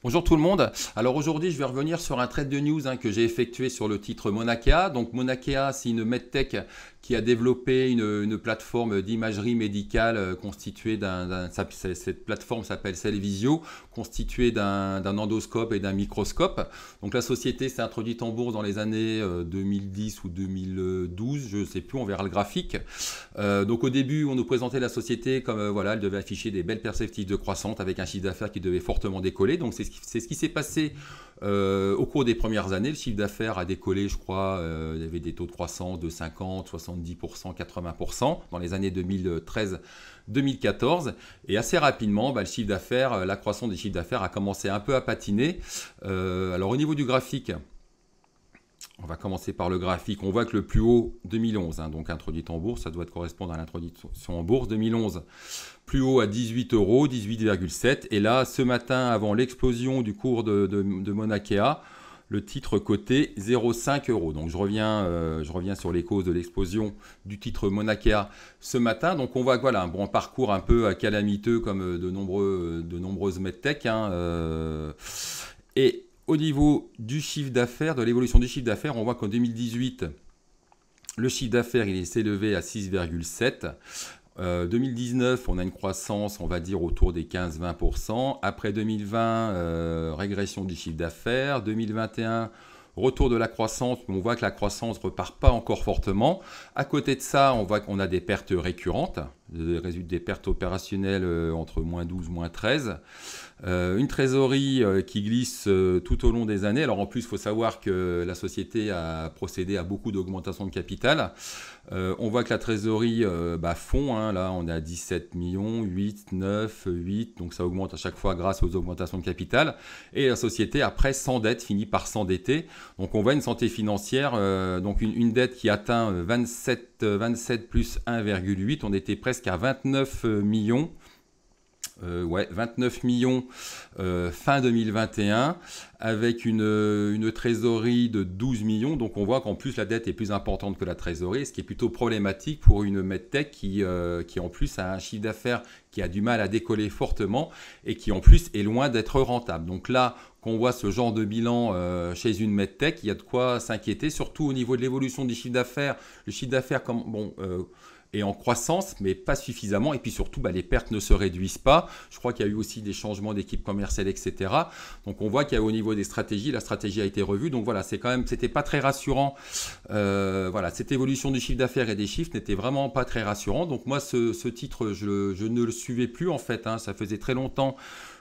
Bonjour tout le monde. Alors aujourd'hui, je vais revenir sur un trade de news que j'ai effectué sur le titre Monakea. Donc Monakea, c'est une medtech qui a développé une plateforme d'imagerie médicale constituée cette plateforme s'appelle Cellvisio, constituée d'un endoscope et d'un microscope. Donc la société s'est introduite en bourse dans les années 2010 ou 2012, je ne sais plus, on verra le graphique. Donc au début, on nous présentait la société comme voilà, elle devait afficher des belles perspectives de croissance avec un chiffre d'affaires qui devait fortement décoller. Donc c'est ce qui s'est passé au cours des premières années. Le chiffre d'affaires a décollé, je crois, il y avait des taux de croissance de 50, 70%, 80% dans les années 2013-2014. Et assez rapidement, le chiffre d'affaires, la croissance des chiffres d'affaires a commencé un peu à patiner. Alors au niveau du graphique, on va commencer par le graphique. On voit que le plus haut, 2011, donc introduit en bourse, ça doit correspondre à l'introduction en bourse, 2011, plus haut à 18 euros, 18,7. Et là, ce matin, avant l'explosion du cours de Monakea, le titre coté 0,5 euros. Donc je reviens sur les causes de l'explosion du titre Monakea ce matin. Donc on voit que voilà, un parcours un peu calamiteux comme de nombreuses medtech. Et au niveau du chiffre d'affaires, de l'évolution du chiffre d'affaires, on voit qu'en 2018, le chiffre d'affaires il s'est élevé à 6,7. 2019, on a une croissance, on va dire, autour des 15-20%. Après 2020, régression du chiffre d'affaires. 2021, retour de la croissance, mais on voit que la croissance ne repart pas encore fortement. À côté de ça, on voit qu'on a des pertes récurrentes, des pertes opérationnelles entre moins 12, moins 13. Une trésorerie qui glisse tout au long des années. Alors en plus, il faut savoir que la société a procédé à beaucoup d'augmentation de capital. On voit que la trésorerie fond. Là, on est à 17 millions, 8, 9, 8. Donc ça augmente à chaque fois grâce aux augmentations de capital. Et la société, après, s'endette, finit par s'endetter. Donc on voit une santé financière, donc une dette qui atteint 27 plus 1,8. On était presque à 29 millions. 29 millions fin 2021 avec une trésorerie de 12 millions. Donc on voit qu'en plus la dette est plus importante que la trésorerie, ce qui est plutôt problématique pour une medtech qui en plus a un chiffre d'affaires qui a du mal à décoller fortement et qui en plus est loin d'être rentable. Donc là, qu'on voit ce genre de bilan chez une medtech, il y a de quoi s'inquiéter, surtout au niveau de l'évolution du chiffre d'affaires. Le chiffre d'affaires, est en croissance, mais pas suffisamment. Et puis surtout, les pertes ne se réduisent pas. Je crois qu'il y a eu aussi des changements d'équipe commerciale, etc. Donc on voit qu'au niveau des stratégies, la stratégie a été revue. Donc voilà, c'était pas très rassurant. Cette évolution du chiffre d'affaires et des chiffres n'était vraiment pas très rassurant. Donc moi, ce titre, je ne le suivais plus en fait. Ça faisait très longtemps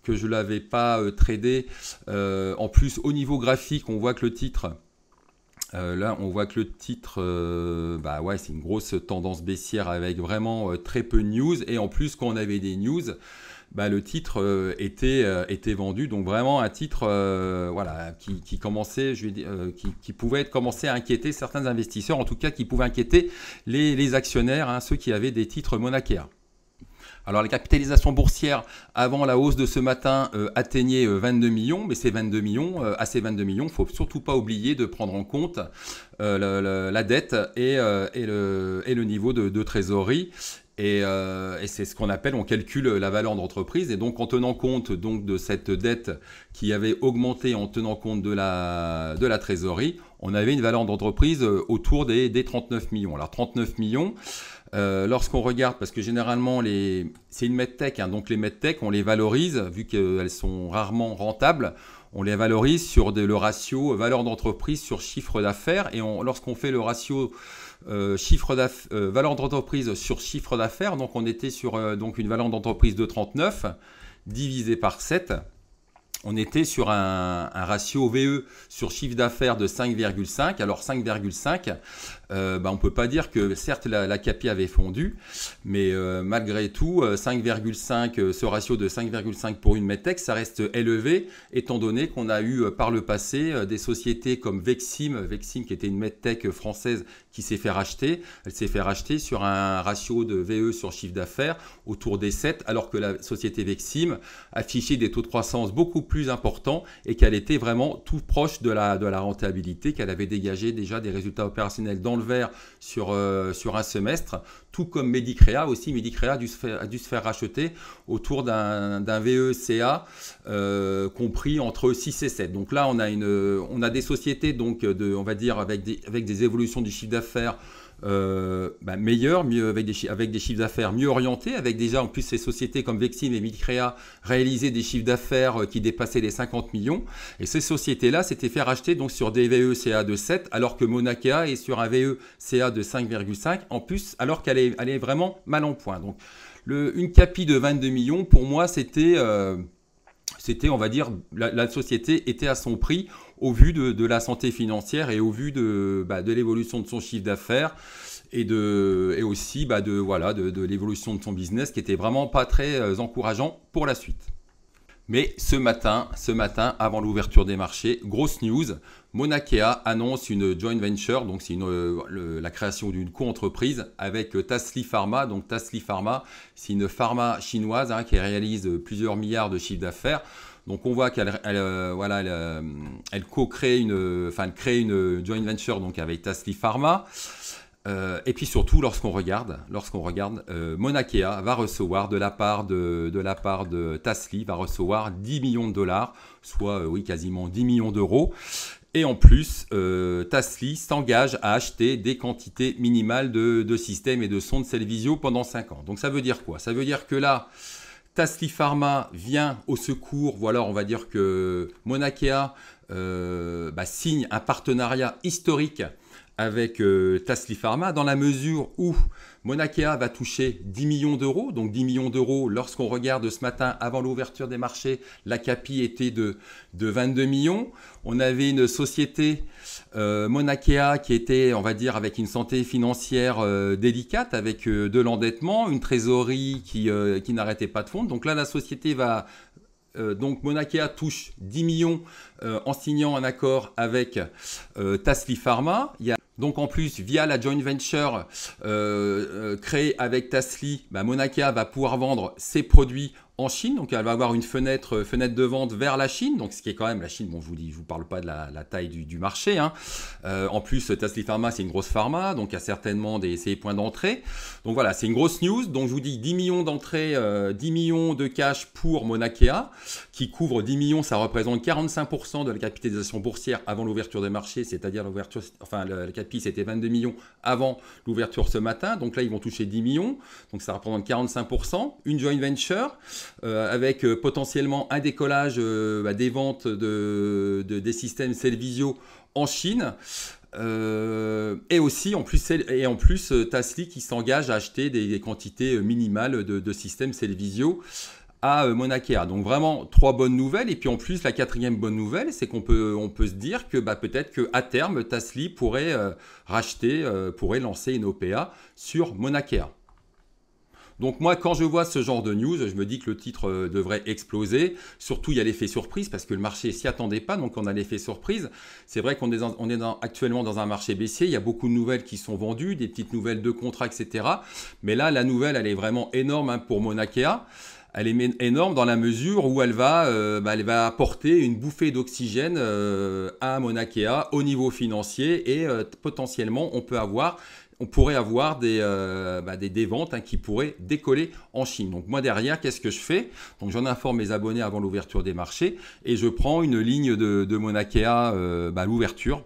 que je ne l'avais pas tradé. En plus, au niveau graphique, on voit que le titre... là, on voit que le titre, c'est une grosse tendance baissière avec vraiment très peu de news. Et en plus, quand on avait des news, le titre était vendu. Donc vraiment un titre qui commençait, qui pouvait commencer à inquiéter certains investisseurs, en tout cas qui pouvait inquiéter les actionnaires, ceux qui avaient des titres Monakea. Alors la capitalisation boursière avant la hausse de ce matin atteignait 22 millions, mais ces 22 millions, il ne faut surtout pas oublier de prendre en compte la dette et le niveau de trésorerie. Et c'est ce qu'on appelle, on calcule la valeur d'entreprise. Et donc en tenant compte de cette dette qui avait augmenté en tenant compte de la trésorerie, on avait une valeur d'entreprise autour des 39 millions. Alors 39 millions... lorsqu'on regarde, parce que généralement c'est une medtech, donc les medtech on les valorise, vu qu'elles sont rarement rentables, on les valorise sur le ratio valeur d'entreprise sur chiffre d'affaires. Et lorsqu'on fait le ratio valeur d'entreprise sur chiffre d'affaires, donc on était sur une valeur d'entreprise de 39 divisé par 7. On était sur un ratio VE sur chiffre d'affaires de 5,5. Alors 5,5, on ne peut pas dire que certes la CAPI avait fondu, mais malgré tout, 5,5, ce ratio de 5,5 pour une medtech, ça reste élevé, étant donné qu'on a eu par le passé des sociétés comme Vexim qui était une medtech française qui s'est fait racheter. Elle s'est fait racheter sur un ratio de VE sur chiffre d'affaires autour des 7, alors que la société Vexim affichait des taux de croissance beaucoup plus important et qu'elle était vraiment tout proche de la rentabilité, qu'elle avait dégagé déjà des résultats opérationnels dans le vert sur un semestre, tout comme Medicrea aussi. Medicrea a dû se faire racheter autour d'un VECA compris entre 6 et 7. Donc là, on a des sociétés donc on va dire avec des évolutions du chiffre d'affaires meilleurs, avec des chiffres d'affaires mieux orientés, avec déjà en plus ces sociétés comme Vexim et Medicrea réalisaient des chiffres d'affaires qui dépassaient les 50 millions. Et ces sociétés-là s'étaient fait racheter donc sur des VECA de 7, alors que Monakea est sur un VECA de 5,5 en plus, alors qu'elle est vraiment mal en point. Donc une CAPI de 22 millions, pour moi, c'était, on va dire, la société était à son prix au vu de la santé financière et au vu de l'évolution de son chiffre d'affaires et aussi de l'évolution de son business qui était vraiment pas très encourageant pour la suite. Mais ce matin, avant l'ouverture des marchés, grosse news, Monakea annonce une joint venture, donc c'est la création d'une co-entreprise avec Tasly Pharma. Donc Tasly Pharma, c'est une pharma chinoise qui réalise plusieurs milliards de chiffre d'affaires. Donc on voit qu'elle crée une joint venture donc avec Tasly Pharma. Et puis surtout, lorsqu'on regarde, Monakea va recevoir de la part de Tasly, va recevoir 10 millions de dollars, soit quasiment 10 millions d'euros. Et en plus, Tasly s'engage à acheter des quantités minimales de systèmes et de sondes Cellvizio pendant 5 ans. Donc ça veut dire quoi? Ça veut dire que là, Tasly Pharma vient au secours, ou alors on va dire que Monakea signe un partenariat historique avec Tasly Pharma, dans la mesure où Monakea va toucher 10 millions d'euros. Donc 10 millions d'euros, lorsqu'on regarde ce matin, avant l'ouverture des marchés, la CAPI était de 22 millions. On avait une société, Monakea, qui était, on va dire, avec une santé financière délicate, avec de l'endettement, une trésorerie qui n'arrêtait pas de fondre. Donc là, la société va... donc Monakea touche 10 millions en signant un accord avec Tasly Pharma. Donc en plus, via la joint venture créée avec Tasly, Monakea va pouvoir vendre ses produits en Chine. Donc elle va avoir une fenêtre de vente vers la Chine. Donc ce qui est quand même la Chine, bon je vous parle pas de la taille du marché. En plus, Tasly Pharma, c'est une grosse pharma, donc il y a certainement ses points d'entrée. Donc voilà, c'est une grosse news. Donc je vous dis 10 millions d'entrées, 10 millions de cash pour Monakea, qui couvre 10 millions, ça représente 45% de la capitalisation boursière avant l'ouverture des marchés, c'est-à-dire l'ouverture, enfin la CAPI c'était 22 millions avant l'ouverture ce matin. Donc là ils vont toucher 10 millions, donc ça représente 45%. Une joint venture avec potentiellement un décollage des ventes des systèmes Cellvizio en Chine. Et en plus Tasly qui s'engage à acheter des quantités minimales de systèmes Cellvizio à Monakea. Donc vraiment 3 bonnes nouvelles. Et puis en plus la 4e bonne nouvelle, c'est qu'on peut se dire que peut-être qu'à terme Tasly pourrait pourrait lancer une OPA sur Monakea. Donc moi, quand je vois ce genre de news, je me dis que le titre devrait exploser. Surtout, il y a l'effet surprise parce que le marché s'y attendait pas, donc on a l'effet surprise. C'est vrai qu'on est actuellement dans un marché baissier. Il y a beaucoup de nouvelles qui sont vendues, des petites nouvelles de contrats, etc. Mais là, la nouvelle, elle est vraiment énorme pour Monakea. Elle est énorme dans la mesure où elle va apporter une bouffée d'oxygène à Monakea au niveau financier et potentiellement on pourrait avoir des ventes qui pourraient décoller en Chine. Donc moi derrière, qu'est-ce que je fais? Donc j'en informe mes abonnés avant l'ouverture des marchés et je prends une ligne de Monakea à l'ouverture.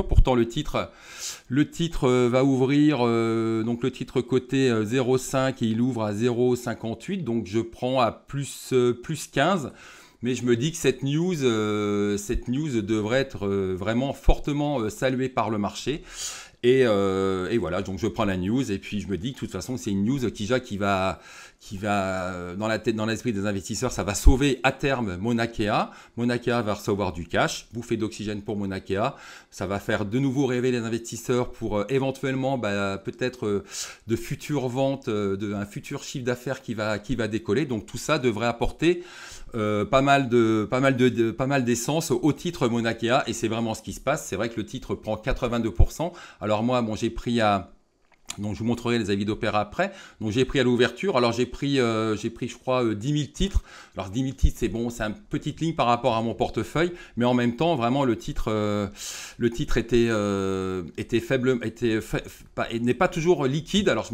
Pourtant le titre va ouvrir, donc le titre coté 0,5 et il ouvre à 0,58. Donc je prends à plus 15. Mais je me dis que cette news devrait être vraiment fortement saluée par le marché. Et voilà, donc je prends la news et puis je me dis que de toute façon c'est une news qui va dans l'esprit des investisseurs, ça va sauver à terme Monakea. Monakea va recevoir du cash, bouffée d'oxygène pour Monakea. Ça va faire de nouveau rêver les investisseurs pour éventuellement peut-être de futures ventes, un futur chiffre d'affaires qui va décoller. Donc tout ça devrait apporter pas mal d'essence au titre Monakea et c'est vraiment ce qui se passe. C'est vrai que le titre prend 82%. Alors moi, j'ai pris à Donc, je vous montrerai les avis d'opéra après. Donc, j'ai pris à l'ouverture. Alors, j'ai pris, je crois, 10 000 titres. Alors, 10 000 titres, c'est bon, c'est une petite ligne par rapport à mon portefeuille. Mais en même temps, vraiment, le titre était faible, n'est pas toujours liquide. Alors,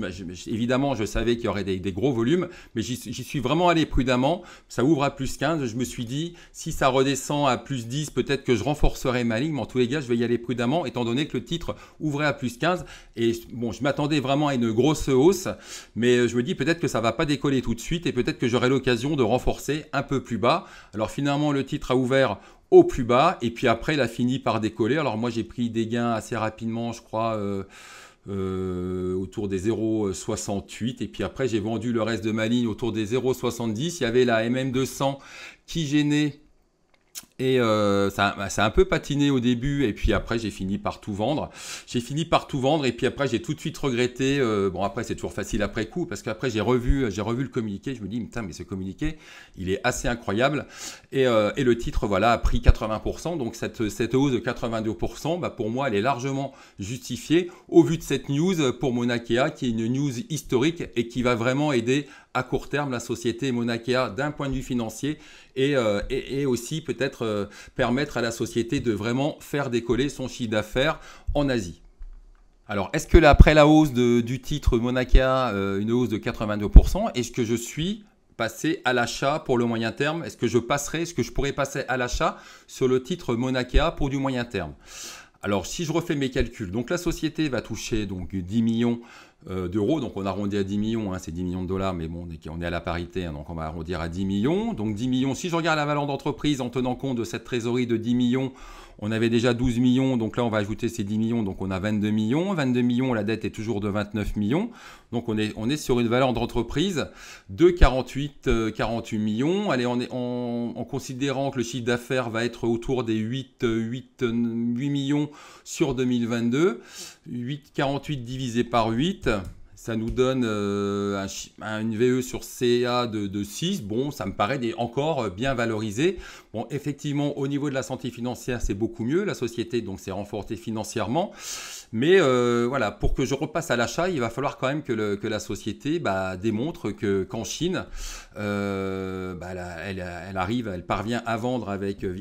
évidemment, je savais qu'il y aurait des gros volumes, mais j'y suis vraiment allé prudemment. Ça ouvre à plus 15. Je me suis dit, si ça redescend à plus 10, peut-être que je renforcerai ma ligne. Mais en tous les cas, je vais y aller prudemment, étant donné que le titre ouvrait à plus 15. Et bon, je m'attendais vraiment à une grosse hausse, mais je me dis peut-être que ça va pas décoller tout de suite et peut-être que j'aurai l'occasion de renforcer un peu plus bas. Alors finalement, le titre a ouvert au plus bas et puis après il a fini par décoller. Alors moi j'ai pris des gains assez rapidement, je crois autour des 0,68 et puis après j'ai vendu le reste de ma ligne autour des 0,70. Il y avait la MM200 qui gênait. Et ça a un peu patiné au début et puis après j'ai fini par tout vendre. Et puis après j'ai tout de suite regretté. Bon après c'est toujours facile après coup parce qu'après j'ai revu le communiqué. Je me dis putain mais ce communiqué il est assez incroyable et le titre voilà a pris 80%. Donc cette hausse de 82%, bah, pour moi elle est largement justifiée au vu de cette news pour Mauna Kea qui est une news historique et qui va vraiment aider à court terme la société Mauna Kea d'un point de vue financier et aussi peut-être permettre à la société de vraiment faire décoller son chiffre d'affaires en Asie. Alors, est-ce que là, après la hausse du titre Mauna Kea, une hausse de 82%, est-ce que je suis passé à l'achat pour le moyen terme? Est-ce que je pourrais passer à l'achat sur le titre Mauna Kea pour du moyen terme? Alors, si je refais mes calculs, donc la société va toucher donc 10 millions d'euros, donc on arrondit à 10 millions, hein, c'est 10 millions de dollars, mais bon, on est à la parité, hein, donc on va arrondir à 10 millions. Donc 10 millions, si je regarde la valeur d'entreprise en tenant compte de cette trésorerie de 10 millions, on avait déjà 12 millions, donc là on va ajouter ces 10 millions, donc on a 22 millions. 22 millions, la dette est toujours de 29 millions, donc on est sur une valeur d'entreprise de 48 millions. Allez, en considérant que le chiffre d'affaires va être autour des 8 millions sur 2022, 48 divisé par 8, ça nous donne une VE sur CA de 6. Bon, ça me paraît encore bien valorisé. Bon, effectivement, au niveau de la santé financière, c'est beaucoup mieux. La société donc s'est renforcée financièrement. Mais voilà, pour que je repasse à l'achat, il va falloir quand même que la société démontre qu'en Chine, elle parvient à vendre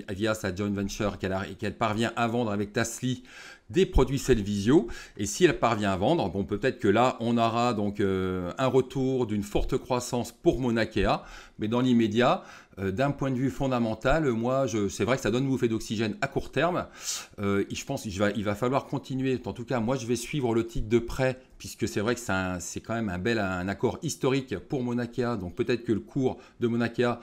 via sa joint venture, qu'elle parvient à vendre avec Tasly des produits Cellvizio. Et si elle parvient à vendre, bon, peut-être que là, on aura donc un retour d'une forte croissance pour Mauna Kea. Mais dans l'immédiat, d'un point de vue fondamental, moi, c'est vrai que ça donne une bouffée d'oxygène à court terme. Je pense qu'il va falloir continuer. En tout cas, moi, je vais suivre le titre de près, puisque c'est vrai que c'est quand même un accord historique pour Mauna Kea. Donc peut-être que le cours de Mauna Kea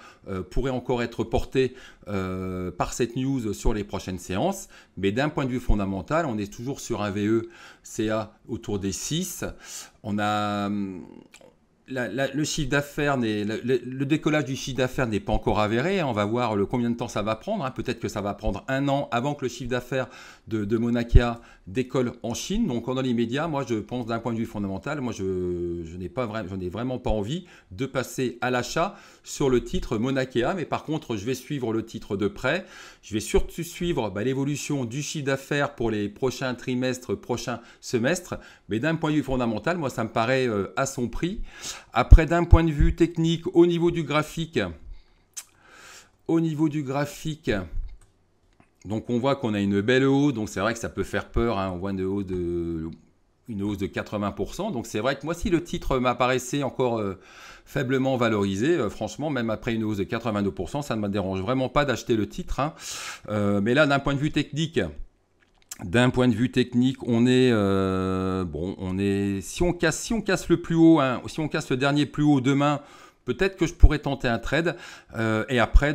pourrait encore être porté par cette news sur les prochaines séances. Mais d'un point de vue fondamental, on est toujours sur un VE CA autour des 6. On a... le chiffre d'affaires, le décollage du chiffre d'affaires n'est pas encore avéré. On va voir combien de temps ça va prendre. Peut-être que ça va prendre 1 an avant que le chiffre d'affaires de Mauna Kea décolle en Chine. Donc, dans l'immédiat, moi, je pense d'un point de vue fondamental, moi, je n'ai vraiment pas envie de passer à l'achat sur le titre Mauna Kea. Mais par contre, je vais suivre le titre de près. Je vais surtout suivre l'évolution du chiffre d'affaires pour les prochains trimestres, prochains semestres. Mais d'un point de vue fondamental, moi, ça me paraît à son prix. Après, d'un point de vue technique, au niveau du graphique, donc on voit qu'on a une belle hausse, donc c'est vrai que ça peut faire peur, hein. On voit une hausse de 80%, donc c'est vrai que moi si le titre m'apparaissait encore faiblement valorisé, franchement même après une hausse de 82%, ça ne me dérange vraiment pas d'acheter le titre, hein. Mais là d'un point de vue technique, on est, si on casse le plus haut, hein, si on casse le dernier plus haut demain, peut-être que je pourrais tenter un trade et après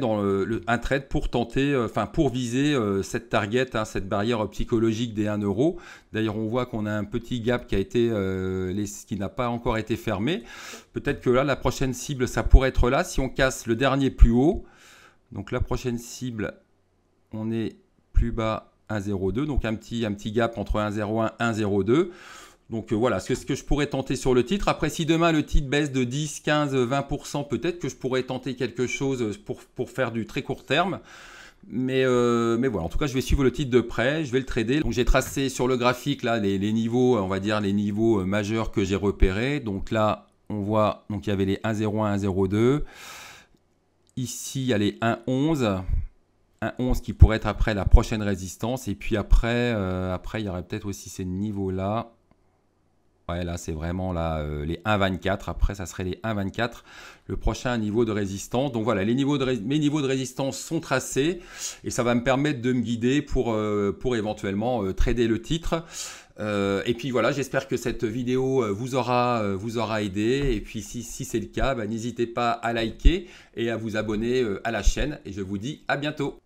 un trade pour tenter, pour viser cette target, hein, cette barrière psychologique des 1 euro. D'ailleurs, on voit qu'on a un petit gap qui n'a pas encore été fermé. Peut-être que là, la prochaine cible, ça pourrait être là. Si on casse le dernier plus haut, donc la prochaine cible, on est plus bas 1,02, donc un petit gap entre 1,01 et 1,02. Donc voilà, c'est ce que je pourrais tenter sur le titre. Après, si demain le titre baisse de 10, 15, 20%, peut-être que je pourrais tenter quelque chose pour faire du très court terme. Mais voilà, en tout cas, je vais suivre le titre de près, je vais le trader. Donc j'ai tracé sur le graphique là les niveaux, on va dire les niveaux majeurs que j'ai repérés. Donc là, on voit, donc il y avait les 1,01, 1,02. Ici, il y a les 1,11. 1,11 qui pourrait être après la prochaine résistance. Et puis après, il y aurait peut-être aussi ces niveaux-là. Ouais, là, c'est vraiment là, les 1,24. Après, ça serait les 1,24. Le prochain niveau de résistance. Donc voilà, mes niveaux de résistance sont tracés. Et ça va me permettre de me guider pour éventuellement trader le titre. Et puis voilà, j'espère que cette vidéo vous aura aidé. Et puis si c'est le cas, n'hésitez pas à liker et à vous abonner à la chaîne. Et je vous dis à bientôt.